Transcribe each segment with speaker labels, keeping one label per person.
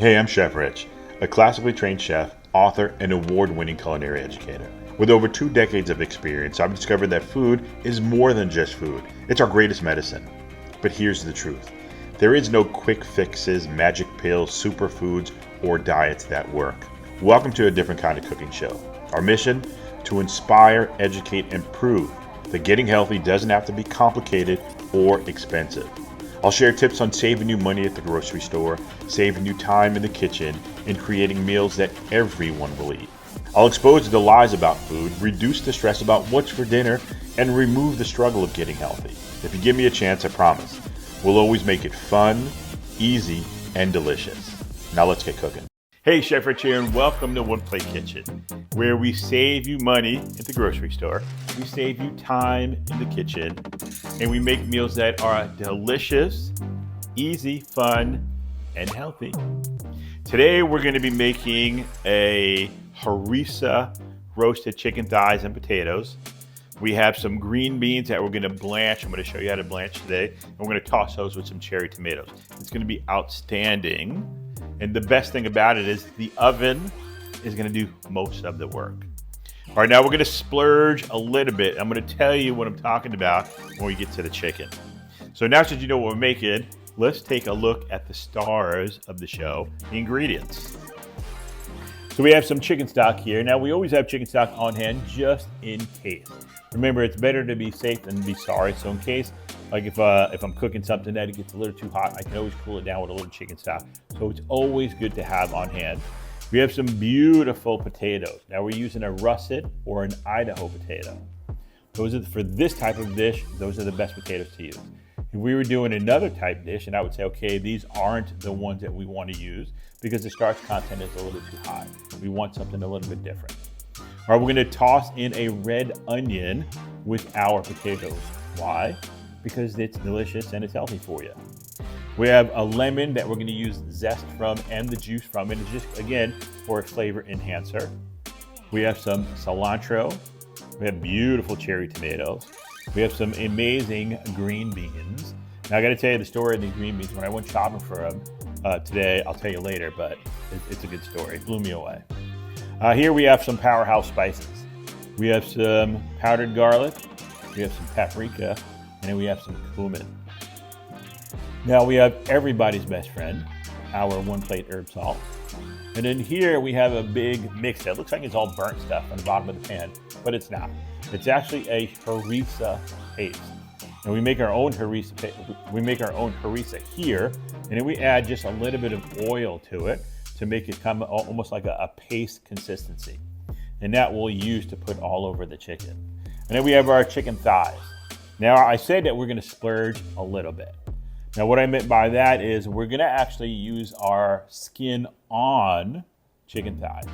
Speaker 1: Hey, I'm Chef Rich, a classically trained chef, author, and award-winning culinary educator. With over 2 decades of experience, I've discovered that food is more than just food. It's our greatest medicine. But here's the truth. There is no quick fixes, magic pills, superfoods, or diets that work. Welcome to a different kind of cooking show. Our mission? To inspire, educate, and prove that getting healthy doesn't have to be complicated or expensive. I'll share tips on saving you money at the grocery store, saving you time in the kitchen, and creating meals that everyone will eat. I'll expose the lies about food, reduce the stress about what's for dinner, and remove the struggle of getting healthy. If you give me a chance, I promise, we'll always make it fun, easy, and delicious. Now let's get cooking. Hey, Chef Rich here, and welcome to One Plate Kitchen, where we save you money at the grocery store, we save you time in the kitchen, and we make meals that are delicious, easy, fun, and healthy. Today, we're going to be making a Harissa roasted chicken thighs and potatoes. We have some green beans that we're going to blanch. I'm going to show you how to blanch today, and we're going to toss those with some cherry tomatoes. It's going to be outstanding. And the best thing about it is the oven is going to do most of the work. All right, now we're going to splurge a little bit. I'm going to tell you what I'm talking about when we get to the chicken. So now that you know what we're making, let's take a look at the stars of the show, the ingredients. So we have some chicken stock here. Now we always have chicken stock on hand just in case. Remember, it's better to be safe than to be sorry. So in case, like if I'm cooking something that it gets a little too hot, I can always cool it down with a little chicken stock. So it's always good to have on hand. We have some beautiful potatoes. Now we're using a russet or an Idaho potato. Those are, for this type of dish, those are the best potatoes to use. If we were doing another type dish, and I would say, okay, these aren't the ones that we want to use because the starch content is a little bit too high. We want something a little bit different. All right, we're going to toss in a red onion with our potatoes. Why? Because it's delicious and it's healthy for you. We have a lemon that we're going to use zest from and the juice from it. It's just, again, for a flavor enhancer. We have some cilantro. We have beautiful cherry tomatoes. We have some amazing green beans. Now, I got to tell you the story of these green beans. When I went shopping for them today, I'll tell you later, but it's a good story. It blew me away. Here we have some powerhouse spices. We have some powdered garlic, we have some paprika, and then we have some cumin. Now we have everybody's best friend, our one plate herb salt. And then here we have a big mix that looks like it's all burnt stuff on the bottom of the pan, but it's not. It's actually a harissa paste. And we make our own harissa here, and then we add just a little bit of oil to it to make it come almost like a paste consistency. And that we'll use to put all over the chicken. And then we have our chicken thighs. Now I said that we're gonna splurge a little bit. Now what I meant by that is we're gonna actually use our skin on chicken thighs.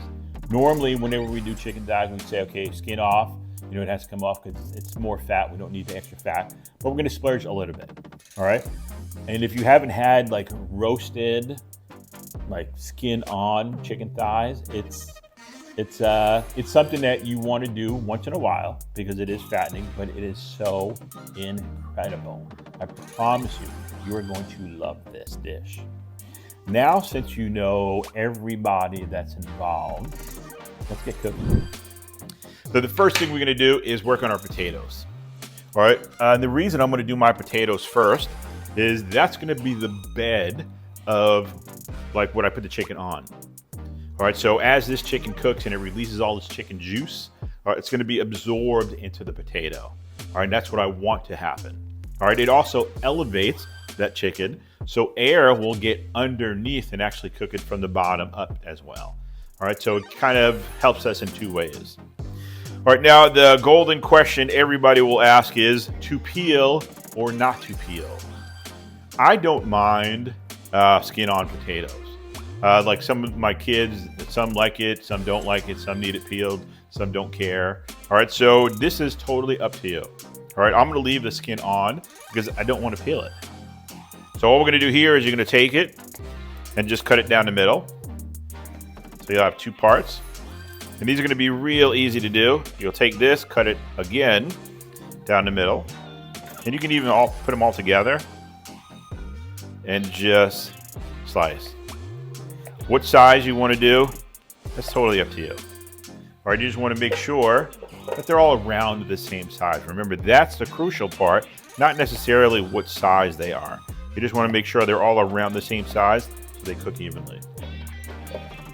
Speaker 1: Normally, whenever we do chicken thighs, we say, okay, skin off. You know, it has to come off because it's more fat. We don't need the extra fat, but we're gonna splurge a little bit, all right? And if you haven't had like roasted, like skin on chicken thighs, it's something that you want to do once in a while because it is fattening, but it is so incredible. I promise you are going to love this dish. Now, since you know everybody that's involved, let's get cooking. So the first thing we're going to do is work on our potatoes. All right, the reason I'm going to do my potatoes first is that's going to be the bed of like what I put the chicken on. All right, so as this chicken cooks and it releases all this chicken juice, all right, it's going to be absorbed into the potato. All right, that's what I want to happen. All right, it also elevates that chicken so air will get underneath and actually cook it from the bottom up as well. All right, so it kind of helps us in 2 ways. All right, now the golden question everybody will ask is to peel or not to peel. I don't mind skin on potatoes. Like some of my kids, some like it, some don't like it, some need it peeled, some don't care. All right, so this is totally up to you. All right, I'm gonna leave the skin on because I don't want to peel it. So what we're gonna do here is you're gonna take it and just cut it down the middle. So you'll have 2 parts. And these are gonna be real easy to do. You'll take this, cut it again down the middle. And you can even put them all together and just slice. What size you want to do, that's totally up to you. All right, you just want to make sure that they're all around the same size. Remember, that's the crucial part, not necessarily what size they are. You just want to make sure they're all around the same size so they cook evenly.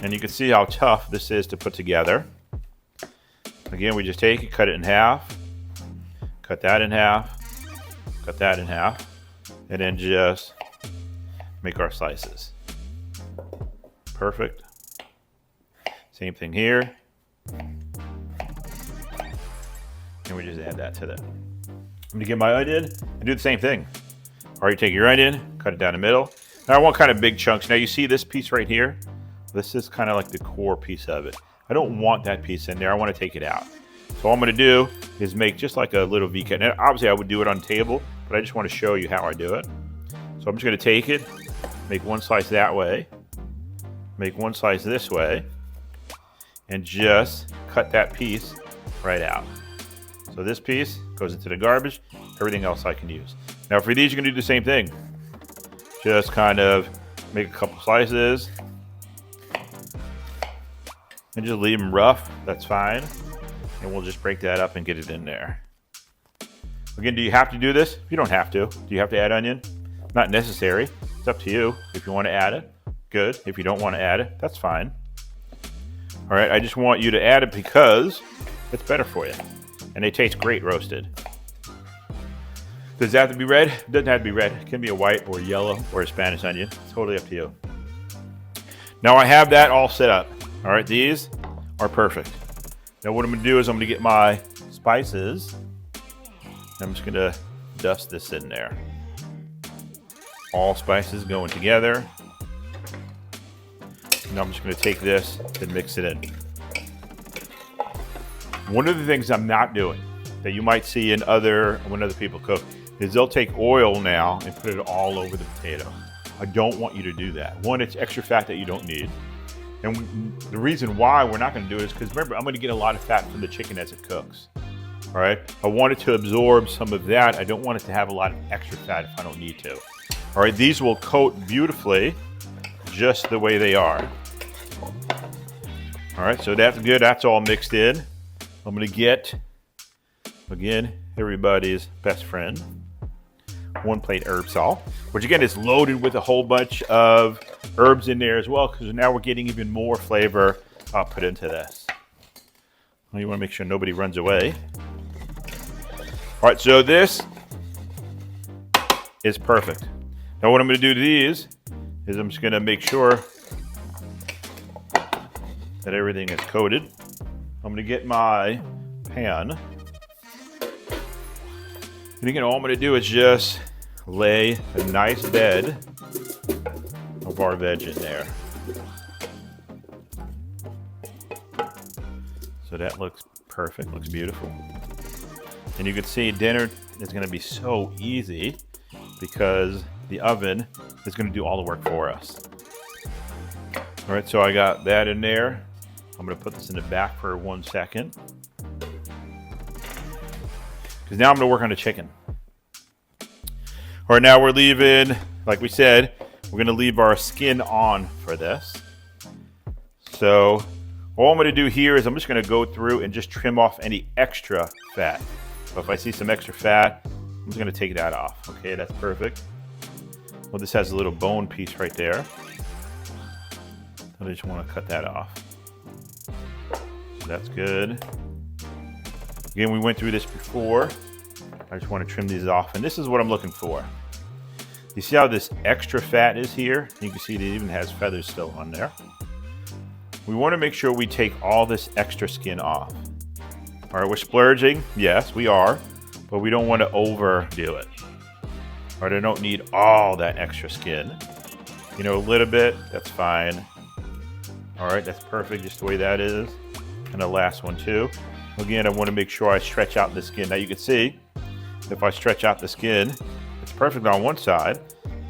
Speaker 1: And you can see how tough this is to put together. Again, we just take it, cut it in half, cut that in half, cut that in half, and then just make our slices. Perfect. Same thing here. And we just add that to that. I'm gonna get my onion and do the same thing. All right, you take your onion, cut it down the middle. Now I want kind of big chunks. Now you see this piece right here? This is kind of like the core piece of it. I don't want that piece in there. I want to take it out. So all I'm gonna do is make just like a little V cut. Now obviously I would do it on the table, but I just want to show you how I do it. So I'm just gonna take it, make one slice that way, make one slice this way, and just cut that piece right out. So this piece goes into the garbage, everything else I can use. Now for these, you're gonna do the same thing. Just kind of make a couple slices and just leave them rough, that's fine. And we'll just break that up and get it in there. Again, do you have to do this? You don't have to. Do you have to add onion? Not necessary, it's up to you. If you wanna add it, good. If you don't wanna add it, that's fine. All right, I just want you to add it because it's better for you. And they taste great roasted. Does it have to be red? It doesn't have to be red. It can be a white or yellow or a Spanish onion. It's totally up to you. Now I have that all set up. All right, these are perfect. Now what I'm gonna do is I'm gonna get my spices. I'm just gonna dust this in there. All spices going together. Now I'm just gonna take this and mix it in. One of the things I'm not doing that you might see when other people cook is they'll take oil now and put it all over the potato. I don't want you to do that. One, it's extra fat that you don't need. And the reason why we're not gonna do it is because remember, I'm gonna get a lot of fat from the chicken as it cooks. All right, I want it to absorb some of that. I don't want it to have a lot of extra fat if I don't need to. All right, these will coat beautifully just the way they are. All right, so that's good, that's all mixed in. I'm gonna get, again, everybody's best friend, 1 plate herb salt, which again is loaded with a whole bunch of herbs in there as well, because now we're getting even more flavor put into this. Well, you wanna make sure nobody runs away. All right, so this is perfect. Now what I'm gonna do to these is I'm just gonna make sure that everything is coated. I'm gonna get my pan. And again, all I'm gonna do is just lay a nice bed of our veg in there. So that looks perfect, looks beautiful. And you can see dinner is gonna be so easy because the oven is gonna do all the work for us. All right, so I got that in there. I'm gonna put this in the back for 1 second. Because now I'm gonna work on the chicken. All right, now we're leaving, like we said, we're gonna leave our skin on for this. So all I'm gonna do here is I'm just gonna go through and just trim off any extra fat. So if I see some extra fat, I'm just gonna take that off. Okay, that's perfect. Well, this has a little bone piece right there. I just wanna cut that off. That's good. Again, we went through this before. I just want to trim these off, and this is what I'm looking for. You see how this extra fat is here? You can see it even has feathers still on there. We want to make sure we take all this extra skin off. All right, we're splurging. Yes, we are, but we don't want to overdo it. All right, I don't need all that extra skin. You know, a little bit, that's fine. All right, that's perfect just the way that is. And the last one too. Again, I want to make sure I stretch out the skin. Now you can see, if I stretch out the skin, it's perfect on one side,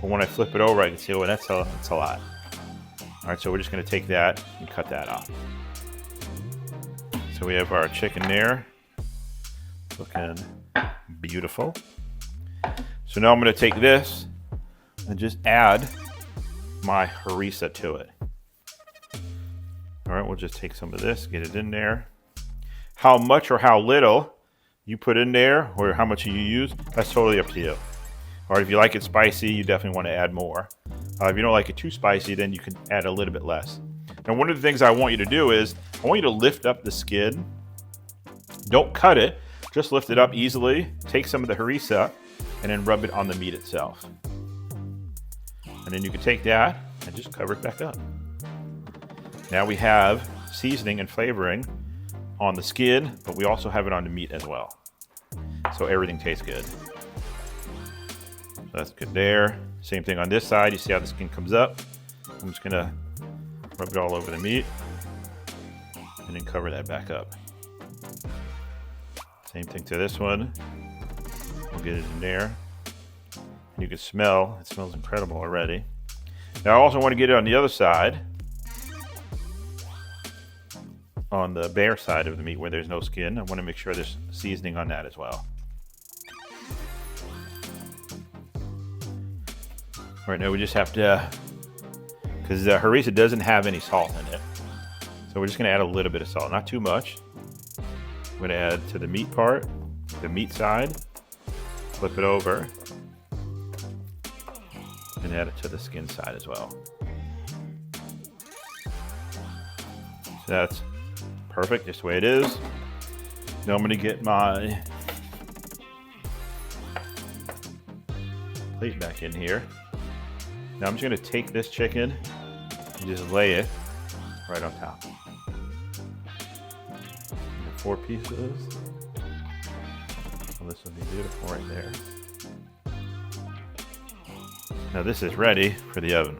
Speaker 1: but when I flip it over, I can see, oh, that's a lot. All right, so we're just gonna take that and cut that off. So we have our chicken there, looking beautiful. So now I'm gonna take this and just add my harissa to it. All right, we'll just take some of this, get it in there. How much or how little you put in there or how much you use, that's totally up to you. All right, if you like it spicy, you definitely want to add more. If you don't like it too spicy, then you can add a little bit less. Now, one of the things I want you to do is I want you to lift up the skin. Don't cut it, just lift it up easily. Take some of the harissa and then rub it on the meat itself. And then you can take that and just cover it back up. Now we have seasoning and flavoring on the skin, but we also have it on the meat as well. So everything tastes good. So that's good there. Same thing on this side. You see how the skin comes up? I'm just gonna rub it all over the meat and then cover that back up. Same thing to this one. We'll get it in there. And you can smell, it smells incredible already. Now I also want to get it on the other side, on the bare side of the meat where there's no skin. I want to make sure there's seasoning on that as well. Right now we just have to, because the harissa doesn't have any salt in it. So we're just going to add a little bit of salt, not too much. I'm going to add to the meat part, the meat side, flip it over, and add it to the skin side as well. So that's perfect, just the way it is. Now I'm going to get my plate back in here. Now I'm just going to take this chicken and just lay it right on top. 4 pieces. Well, this will be beautiful right there. Now this is ready for the oven.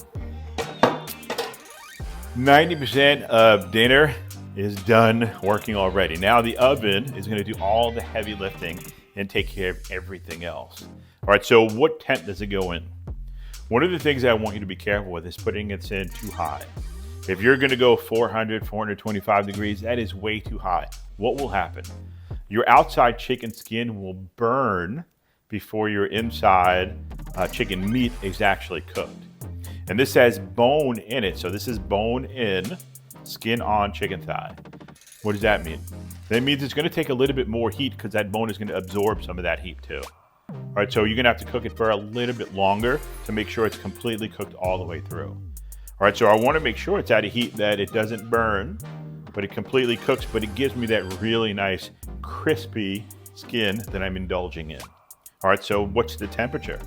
Speaker 1: 90% of dinner is done working already. Now the oven is going to do all the heavy lifting and take care of everything else. All right, so what temp does it go in? One of the things I want you to be careful with is putting it in too high. If you're going to go 400, 425 degrees, that is way too high. What will happen? Your outside chicken skin will burn before your inside chicken meat is actually cooked. And this has bone in it. So this is bone in, skin on chicken thigh. What does that mean? That means it's going to take a little bit more heat because that bone is going to absorb some of that heat too. All right, so you're going to have to cook it for a little bit longer to make sure it's completely cooked all the way through. All right, so I want to make sure it's at a heat that it doesn't burn, but it completely cooks, but it gives me that really nice crispy skin that I'm indulging in. All right, so what's the temperature?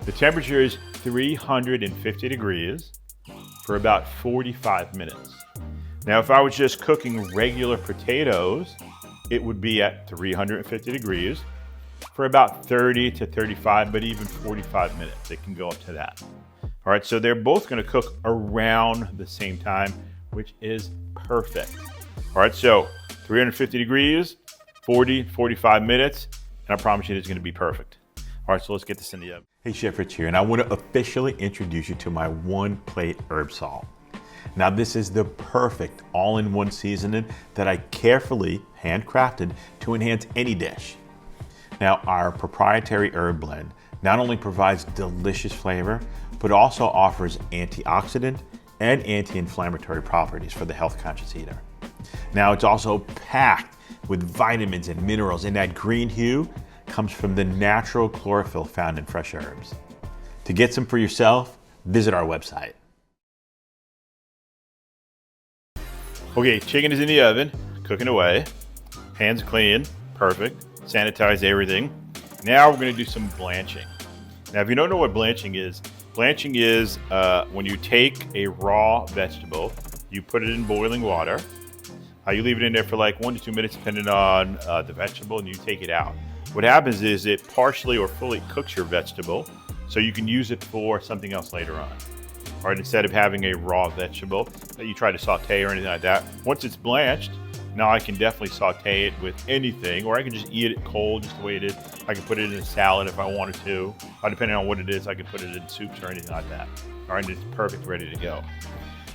Speaker 1: The temperature is 350 degrees for about 45 minutes. Now, if I was just cooking regular potatoes, it would be at 350 degrees for about 30 to 35, but even 45 minutes. It can go up to that. All right, so they're both going to cook around the same time, which is perfect. All right, so 350 degrees, 40, 45 minutes, and I promise you it's going to be perfect. All right, so let's get this in the oven. Hey, Chef Rich here, and I want to officially introduce you to my one-plate herb salt. Now, this is the perfect all-in-one seasoning that I carefully handcrafted to enhance any dish. Now, our proprietary herb blend not only provides delicious flavor, but also offers antioxidant and anti-inflammatory properties for the health-conscious eater. Now, it's also packed with vitamins and minerals, and that green hue comes from the natural chlorophyll found in fresh herbs. To get some for yourself, visit our website. Okay, chicken is in the oven, cooking away. Hands clean, perfect. Sanitize everything. Now we're going to do some blanching. Now, if you don't know what blanching is when you take a raw vegetable, you put it in boiling water. You leave it in there for like 1 to 2 minutes, depending on the vegetable, and you take it out. What happens is it partially or fully cooks your vegetable, so you can use it for something else later on. All right, instead of having a raw vegetable that you try to saute or anything like that, once it's blanched, now I can definitely saute it with anything, or I can just eat it cold just the way it is. I can put it in a salad if I wanted to. Depending on what it is, I can put it in soups or anything like that. All right, it's perfect, ready to go.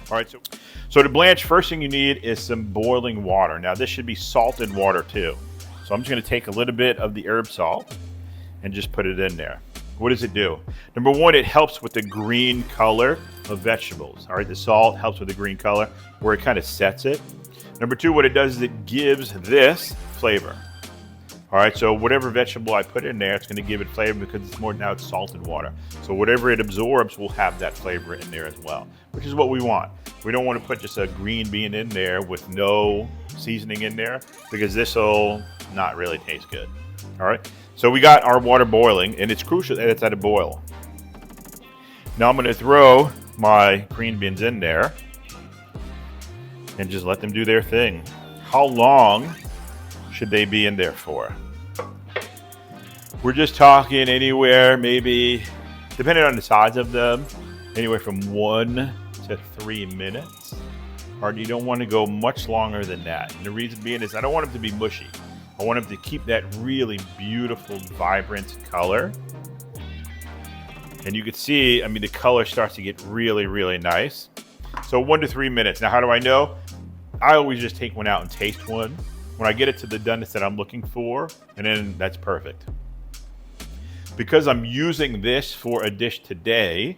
Speaker 1: All right, so to blanch, first thing you need is some boiling water. Now, this should be salted water too. So I'm just going to take a little bit of the herb salt and just put it in there. What does it do? Number one, it helps with the green color of vegetables. All right, the salt helps with the green color where it kind of sets it. Number two, what it does is it gives this flavor. All right, so whatever vegetable I put in there, it's going to give it flavor because it's more, now it's salted water. So whatever it absorbs will have that flavor in there as well, which is what we want. We don't want to put just a green bean in there with no seasoning in there because this will not really taste good. All right, so we got our water boiling, and it's crucial that it's at a boil. Now I'm going to throw my green beans in there and just let them do their thing. How long should they be in there for? We're just talking anywhere, maybe, depending on the size of them, anywhere from 1 to 3 minutes. Or you don't want to go much longer than that. And the reason being is I don't want them to be mushy. I want them to keep that really beautiful, vibrant color. And you can see, I mean, the color starts to get really, really nice. So 1 to 3 minutes. Now, how do I know? I always just take one out and taste one. When I get it to the doneness that I'm looking for, and then that's perfect. Because I'm using this for a dish today,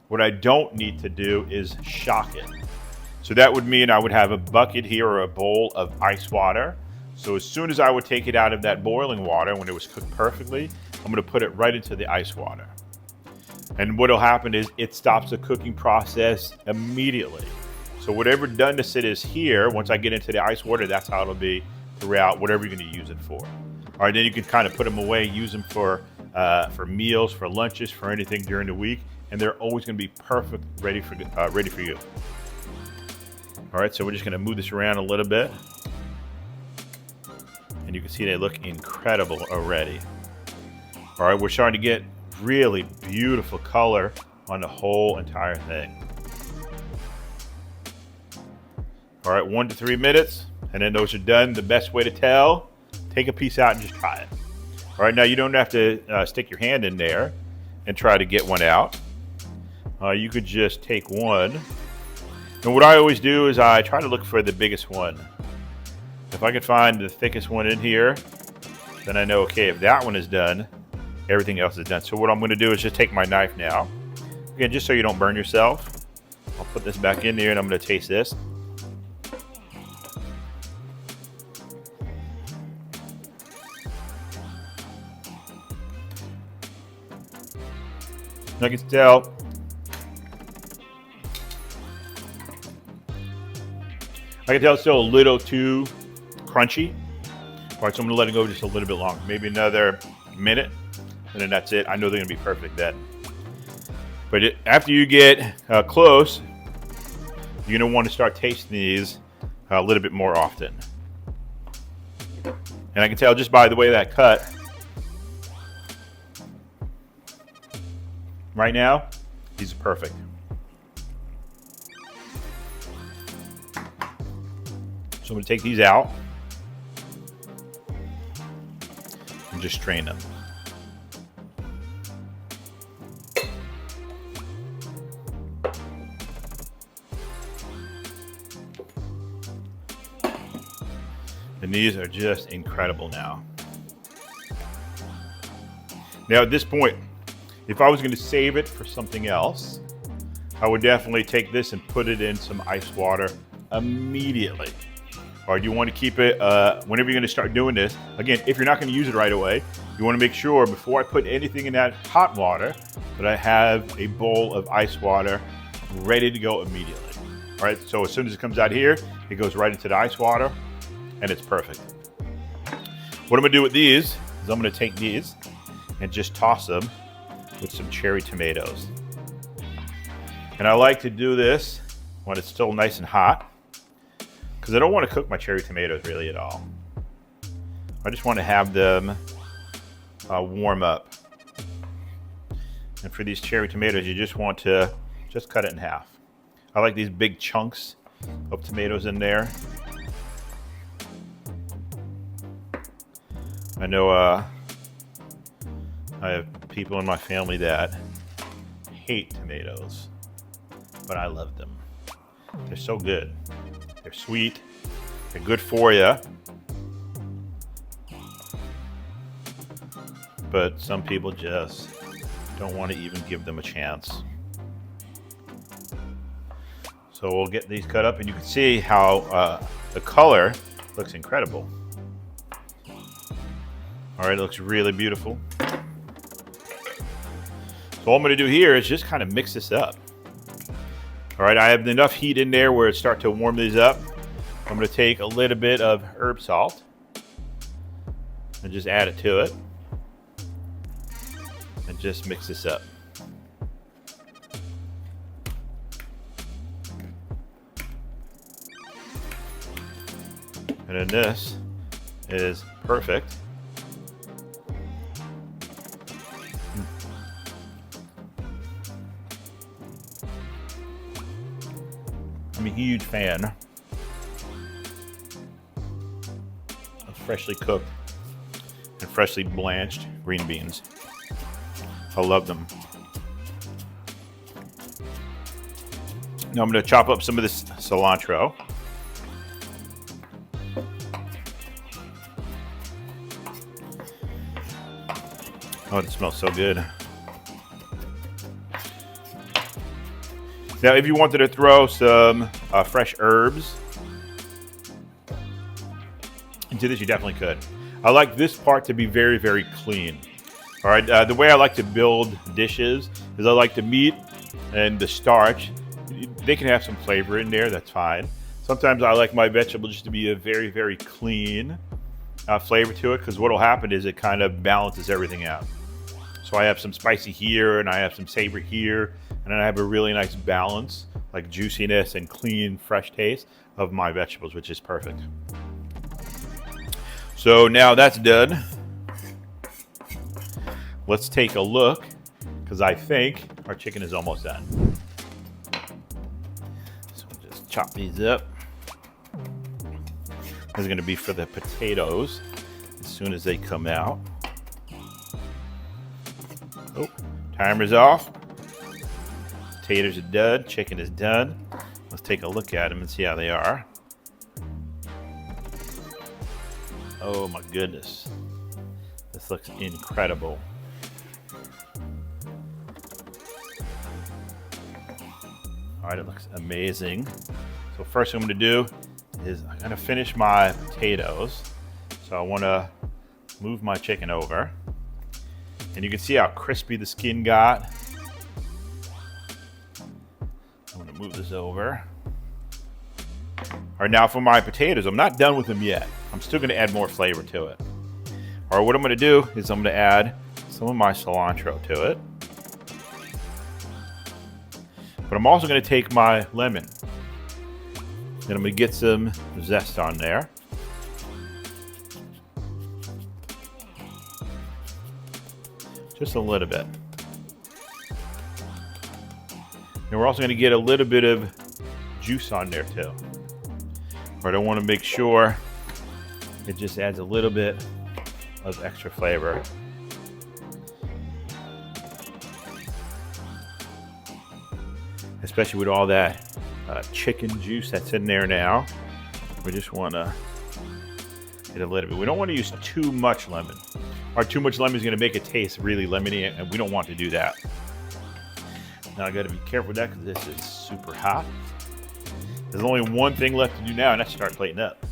Speaker 1: what I don't need to do is shock it. So that would mean I would have a bucket here or a bowl of ice water. So as soon as I would take it out of that boiling water when it was cooked perfectly, I'm going to put it right into the ice water. And what will happen is it stops the cooking process immediately. So whatever doneness it is here, once I get into the ice water, that's how it'll be throughout whatever you're going to use it for. All right, then you can kind of put them away, use them for meals, for lunches, for anything during the week, and they're always going to be perfect, ready for you. All right, so we're just going to move this around a little bit, and you can see they look incredible already. All right, we're starting to get really beautiful color on the whole entire thing. All right, 1 to 3 minutes, and then those are done. The best way to tell, take a piece out and just try it. All right, now you don't have to stick your hand in there and try to get one out. You could just take one. And what I always do is I try to look for the biggest one. If I can find the thickest one in here, then I know, okay, if that one is done, everything else is done. So what I'm going to do is just take my knife now. Again, just so you don't burn yourself. I'll put this back in there and I'm going to taste this. I can tell it's still a little too crunchy. All right, so I'm gonna let it go just a little bit longer, maybe another minute, and then that's it. I know they're gonna be perfect then. But after you get close, you're gonna want to start tasting these a little bit more often. And I can tell just by the way that cut. Right now, these are perfect. So I'm going to take these out and just strain them. And these are just incredible now. Now at this point, if I was going to save it for something else, I would definitely take this and put it in some ice water immediately. Or you want to keep it, whenever you're going to start doing this, again, if you're not going to use it right away, you want to make sure before I put anything in that hot water that I have a bowl of ice water ready to go immediately. All right, so as soon as it comes out here, it goes right into the ice water and it's perfect. What I'm going to do with these is I'm going to take these and just toss them with some cherry tomatoes. And I like to do this when it's still nice and hot because I don't want to cook my cherry tomatoes really at all. I just want to have them warm up. And for these cherry tomatoes, you just want to just cut it in half. I like these big chunks of tomatoes in there. I know I have people in my family that hate tomatoes, but I love them. They're so good. They're sweet. They're good for you. But some people just don't want to even give them a chance. So we'll get these cut up, and you can see how the color looks incredible. All right, it looks really beautiful. So all I'm gonna do here is just kind of mix this up. All right, I have enough heat in there where it start to warm these up. I'm gonna take a little bit of herb salt and just add it to it. And just mix this up. And then this is perfect. I'm a huge fan of freshly cooked and freshly blanched green beans. I love them. Now I'm going to chop up some of this cilantro. Oh, it smells so good. Now, if you wanted to throw some fresh herbs into this, you definitely could. I like this part to be very, very clean. All right, the way I like to build dishes is I like the meat and the starch. They can have some flavor in there, that's fine. Sometimes I like my vegetables just to be a very, very clean flavor to it, because what will happen is it kind of balances everything out. So I have some spicy here, and I have some savory here, and then I have a really nice balance, like juiciness and clean, fresh taste of my vegetables, which is perfect. So now that's done. Let's take a look, because I think our chicken is almost done. So we'll just chop these up. This is going to be for the potatoes as soon as they come out. Oh, timer's off. Potatoes are done. Chicken is done. Let's take a look at them and see how they are. Oh my goodness. This looks incredible. All right, it looks amazing. So first thing I'm gonna do is I'm gonna finish my potatoes. So I wanna move my chicken over. And you can see how crispy the skin got. I'm gonna move this over. All right, now for my potatoes, I'm not done with them yet. I'm still gonna add more flavor to it. All right, what I'm gonna do is I'm gonna add some of my cilantro to it. But I'm also gonna take my lemon. And I'm gonna get some zest on there. Just a little bit. And we're also going to get a little bit of juice on there too. But I want to make sure it just adds a little bit of extra flavor. Especially with all that chicken juice that's in there now. We just want to get a little bit. We don't want to use too much lemon. Or too much lemon is going to make it taste really lemony, and we don't want to do that. Now I got to be careful with that because this is super hot. There's only one thing left to do now, and that's start plating up.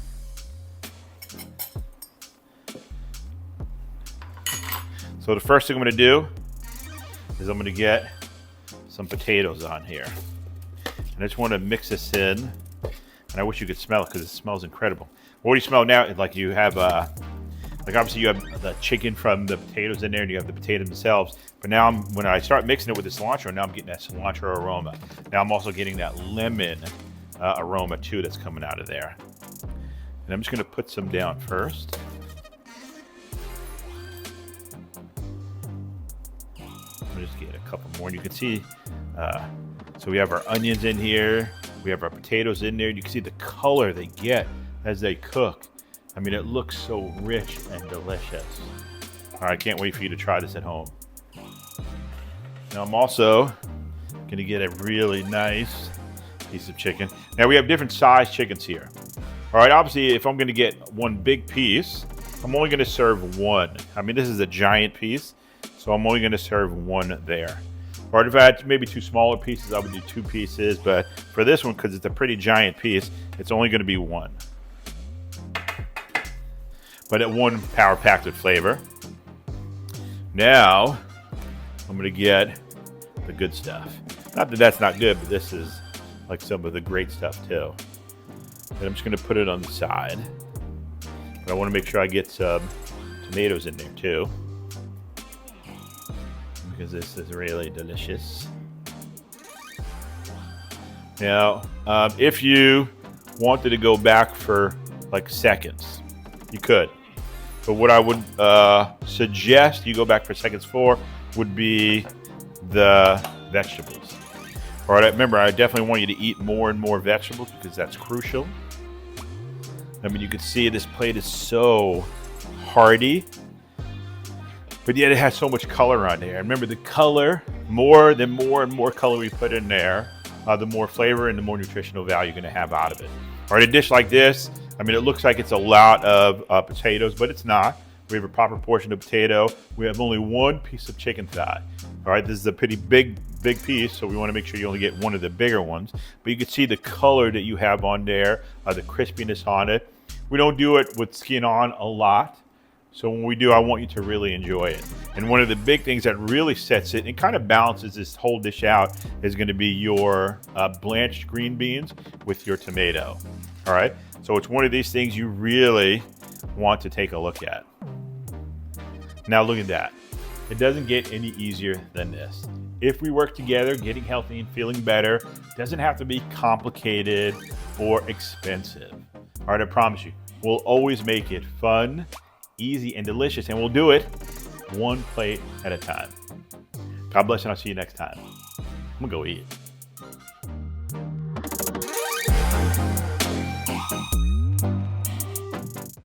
Speaker 1: So the first thing I'm going to do is I'm going to get some potatoes on here. And I just want to mix this in. And I wish you could smell it because it smells incredible. What do you smell now? Like you have like obviously you have the chicken from the potatoes in there, and you have the potatoes themselves. But now when I start mixing it with the cilantro, now I'm getting that cilantro aroma. Now I'm also getting that lemon aroma too that's coming out of there. And I'm just going to put some down first. I'll just get a couple more. And you can see, so we have our onions in here. We have our potatoes in there. You can see the color they get as they cook. I mean, it looks so rich and delicious. All right, I can't wait for you to try this at home. Now I'm also gonna get a really nice piece of chicken. Now we have different size chickens here. All right, obviously if I'm gonna get one big piece, I'm only gonna serve one. I mean, this is a giant piece, so I'm only gonna serve one there. Or if I had maybe 2 smaller pieces, I would do 2 pieces. But for this one, because it's a pretty giant piece, it's only going to be 1. But at 1 power packed with flavor. Now, I'm going to get the good stuff. Not that that's not good, but this is like some of the great stuff too. And I'm just going to put it on the side. But I want to make sure I get some tomatoes in there too, because this is really delicious. Now, if you wanted to go back for like seconds, you could. But what I would suggest you go back for seconds for would be the vegetables. All right, remember, I definitely want you to eat more and more vegetables because that's crucial. I mean, you can see this plate is so hearty, but yet it has so much color on there. Remember, the color, more and more color we put in there, the more flavor and the more nutritional value you're going to have out of it. All right, a dish like this, I mean, it looks like it's a lot of potatoes, but it's not. We have a proper portion of potato. We have only 1 piece of chicken thigh. All right, this is a pretty big piece, so we want to make sure you only get 1 of the bigger ones. But you can see the color that you have on there, the crispiness on it. We don't do it with skin on a lot. So when we do, I want you to really enjoy it. And one of the big things that really sets it and kind of balances this whole dish out is going to be your blanched green beans with your tomato. All right, so it's one of these things you really want to take a look at. Now look at that. It doesn't get any easier than this. If we work together, getting healthy and feeling better doesn't have to be complicated or expensive. All right, I promise you, we'll always make it fun, easy, and delicious, and we'll do it 1 plate at a time. God bless, and I'll see you next time. I'm gonna go eat.